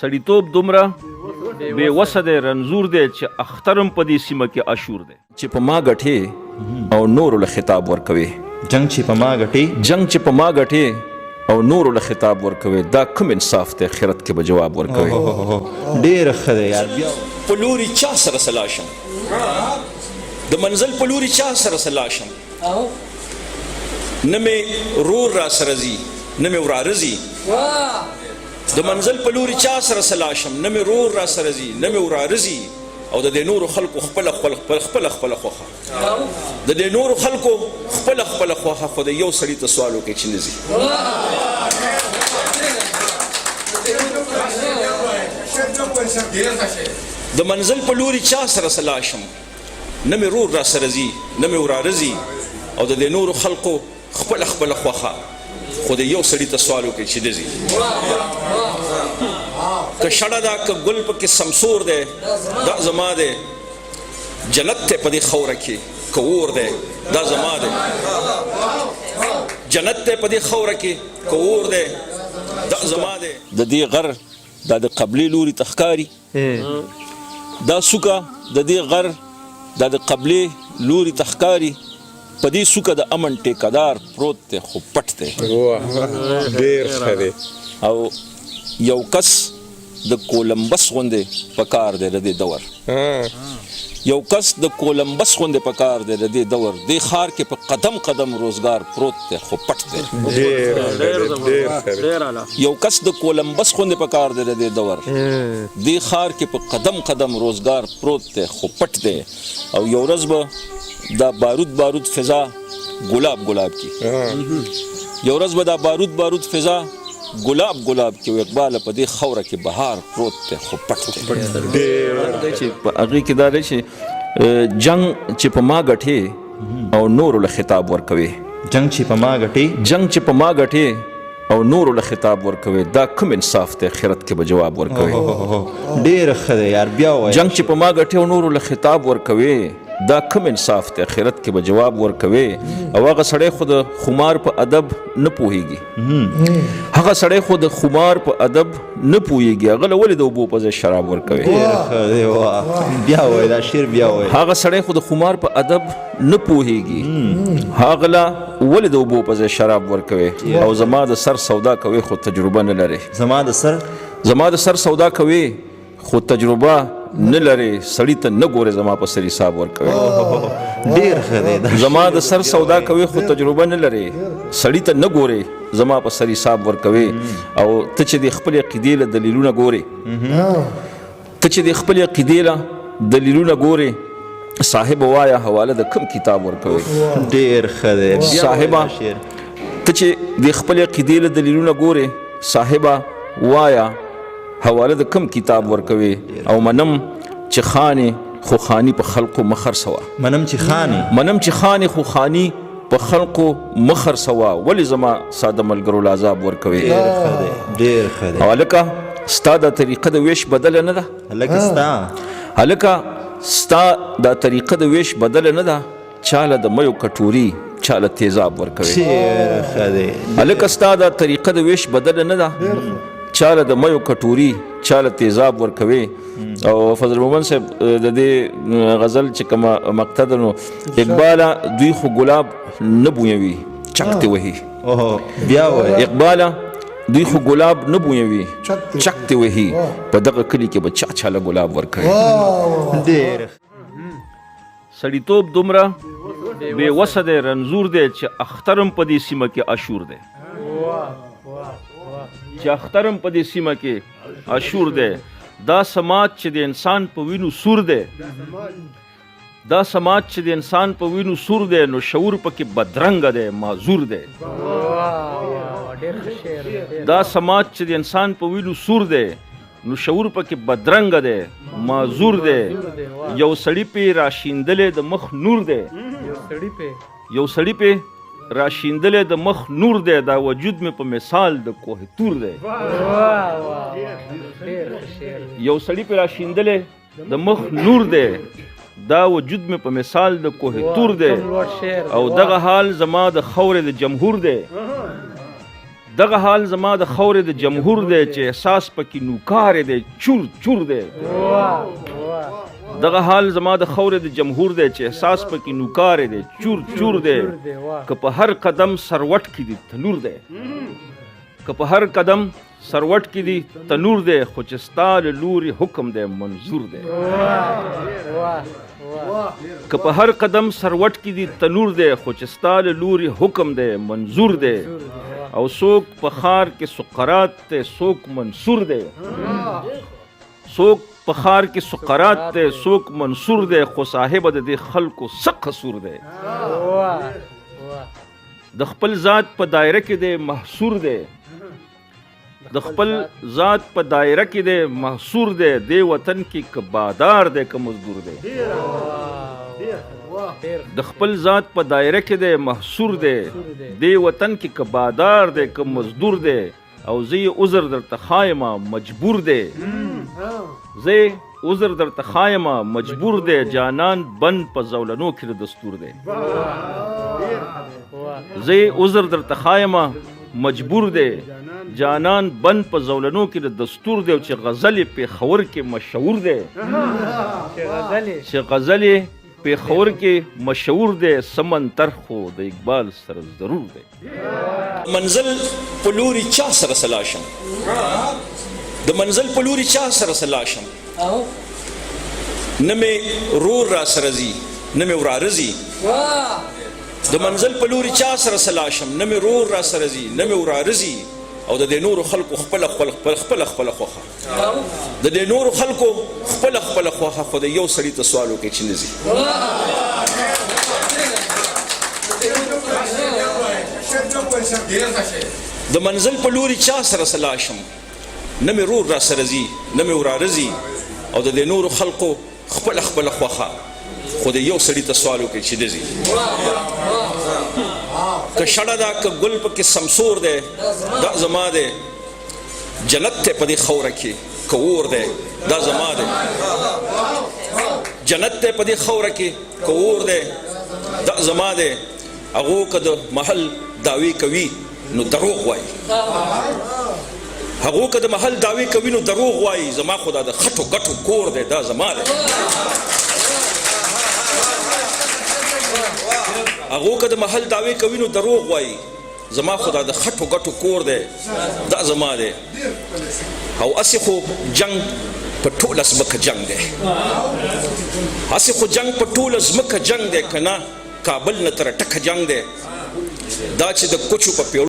سړیتوب دومره بې وسه دی رنځور دی چې اخترم په دې سیمه کې اشور دی چې په ما ګټې او نورو له خطاب ورکوي جنگ چې په ما ګټې او نورو له خطاب ورکوي دا کوم انصاف دی خیرت کې به جواب ورکوي ډېر ښه دی یار بیا په لوري چا سره سلا شم د منزل په لوري چا سره سلا شم نه مې رور را سره ځي نه مې وراره ځي د منزل په لوري چا سره سلا شم نه مې رور را سره ځي نه مې وراره ځي او د دې نورو خلکو خپله خوښه د دې نورو خلکو خپله خوښه خو د یو سړي ته سوال وکړي چې نه ځي د منزل په لوري چا سره سلا شم نه مې رور را سره ځي نه مې وراره ځي او د دې نورو خلکو خپله خوښه خو د یو سړي ته سوال وکړي چې نه ځي که شړه ده که ګل پکې سمسور دی دا زما دی جنت دی په دې خاوره کې که اور دی دا زما دی جنت دی په دې خاوره کې که اور دی دا زما دی د دې غر دا د قبلې لوري ته ښکاري دا څوکه د دې غر دا د قبلې لوري ته ښکاري په دې څوکه د امن ټیکهدار پروت دی خو پټ دی ډېر ښه دی او یو کس د کولمبس غوندې په کار دی د دې دور یو کس د کولمبس غوندې په کار دی د دې دور دې ښار کې په قدم روزګار پروت دی خو پټ دی یو کس د کولمبس غوندې په کار دی د دې دور دې ښار کې په قدم روزګار پروت دی خو پټ دی او یو ورځ به دا بارود فضا گلاب کی یو ورځ به دا بارود فضا گلاب کی او اقبال په دې خوره کې بهار پروت دی خو پټ دی چې په هغې کې دا دی چې جنگ چې په ما ګټې او نورو له خطاب ورکوي جنگ چې په ما ګټې او نورو له خطاب ورکوي دا کوم انصاف دی خیرت کې به جواب ورکوي ډېر ښه دی یار بیا وایه جنگ چې په ما ګټې او نورو له خطاب ورکوي دا کوم انصاف دی خیرت کې به جواب ورکوي او هغه سړی خو د خمار په ادب نه پوهیږي هغه سړی خو د خمار په ادب نه پوهیږي هغه له ولې د اوبو په ځای شراب ورکوي بیا وایه دا شعر بیا وایه هغه سړی خو د خمار په ادب نه پوهیږي هغه له ولې د اوبو په ځای شراب ورکوي او زما د سر سودا کوي خو تجربه نه لري زما د سر سودا کوي خو تجربه نه لري سړی ته نه ګوري زما په سر حساب ورکوي ډېر ښه دی زما د سر سودا کوي خو تجربه نه لري سړی ته نه ګوري زما په سر حساب ورکوي او ته چې د خپلې عقیدې له دلیلونه ګوري صاحب وایا حواله د کوم کتاب ورکوي ډېر ښه دی صاحبه ته چې د خپلې عقیدې له دلیلونه ګوري صاحبه وایا حواله د کم کتاب ورکوي او منم چې خاني خو خاني په خلقو مخر سوا منم چې خاني خو خاني په خلقو مخر سوا ولی زما ساده ملګرو لعذاب ورکوي ډېر ښه دی هلکه ستا دا طریقه د ویش بدله نه ده هلکه ستا دا طریقه د ویش بدله نه ده چاله د میو کټوري چاله تیزاب ورکوي هلکه ستا دا طریقه د ویش بدله نه ده چاله د میو کټوري چاله تیزاب ورکوي او فضل مومن صاحب د دې غزل چې کومه مقطع ده نو اقباله دوی خو ګلاب نه بویوي چکتې وهي بیا وایه اقباله دوی خو ګلاب نه بویوي چکتې وهي په دغه کلي کې به چاله ګلاب ورکوي ډېر سړیتوب دومره بې وسه دی رنځور دی چې اخترم په دې سیمه کې اشور دی چې اخترم په دې سیمه کې اشور دی دا سماج چې د انسان په وینو سور دی نو شعور پکې بدرنګه دی معذور دی دا سماج چې د انسان په وینو سور دی نو شعور پکې بدرنګه دی معذور دی یو سړی پې راشیندلې د مخ نور دی راشیندلې د مخ نور دی دا وجود مې په مثال د کوه تور دی یو سړی په راشیندلې د مخ نور دی دا وجود مې په مثال د کوه تور دی او دغه حال زما د خاورې د جمهور دی دغه حال زما د خورې د جمهور دی چې احساس پکې نوکارې دی چور چور دی دغه حال زما د خورې د جمهور دی چې احساس پکې نوکارې دی چور چور دی که په هر قدم سروټ کې دی تنور دی که په هر قدم سروټ کې دی تنور دی خو چې ستا له لوري حکم دی منظور دی که په هر قدم سروټ کې دی تنور دی خو چې ستا له لوري حکم دی منظور دی او څوک په ښار کې سقرات دی څوک منصور دی څوک په ښار کې سقرات دی څوک منصور دی خو صاحب د دې خلکو څه قصور دی د خپل ذات په دایره کې دی محصور دی د خپل ذات په دایره کې دی محصور دی دی وطن کې که بادار دی که مزدور دی د خپل ذات په دایره کې دی محصور دی دی وطن کې که بادار دی که مزدور دی او زه یې عذر درته خایمه مجبور دی زه عذر درته خایمه مجبور دی جانان بند په زولنو کې د دستور دی زه عذر درته خایمه مجبور دی جانان بند په زولنو کې د دستور دی چې غزل پېښور کې مشهور دی چې غزل پېښور کې مشهور دی سمندر خو د اقبال سره ضرور دی منزل په لوري چا سره سلاشم د منزل په لوري چا سره سلاشم نه مې رور را سره ځي نه مې وراره ځي د منزل په لوري چا سره سلاشم نه مې رور را سره ځي نه مې وراره ځي او د دې نورو خلکو خپله خوښه د دې نورو خلکو خپله خوښه خو د یو سړي ته سوال وکړي چې نه ځي د منزل په لوري چا سره سلاشم نه مې رور را سره ځي نه مې وراره ځي او د دې نورو خلکو خپله خوښه خو د یو سړي ته سوال وکړي چې نه ځي که شړه ده که ګل پکې سمسور دی دا زما دی جنت دی په دې خوره کې که اور دی دا زما دی جنت دی په دې خوره کې که اور دی دا زما دی هغو که د محل دعوی کوي نو دروغ وایي هغو که د محل دعوی کوي نو دروغ وایي زما خو دا د خټو ګټو کور دی دا زما دی هغو که د محل دعوی کوي نو دروغ وایي زما خو دا د خټو ګټو کور دی دا زما دی او هسې خو جنګ په ټوله ځمکه جنګ دی هسې خو جنګ په ټوله ځمکه جنګ دی که نه کابل نه تر ټکه جنګ دی دا چې د کوچو په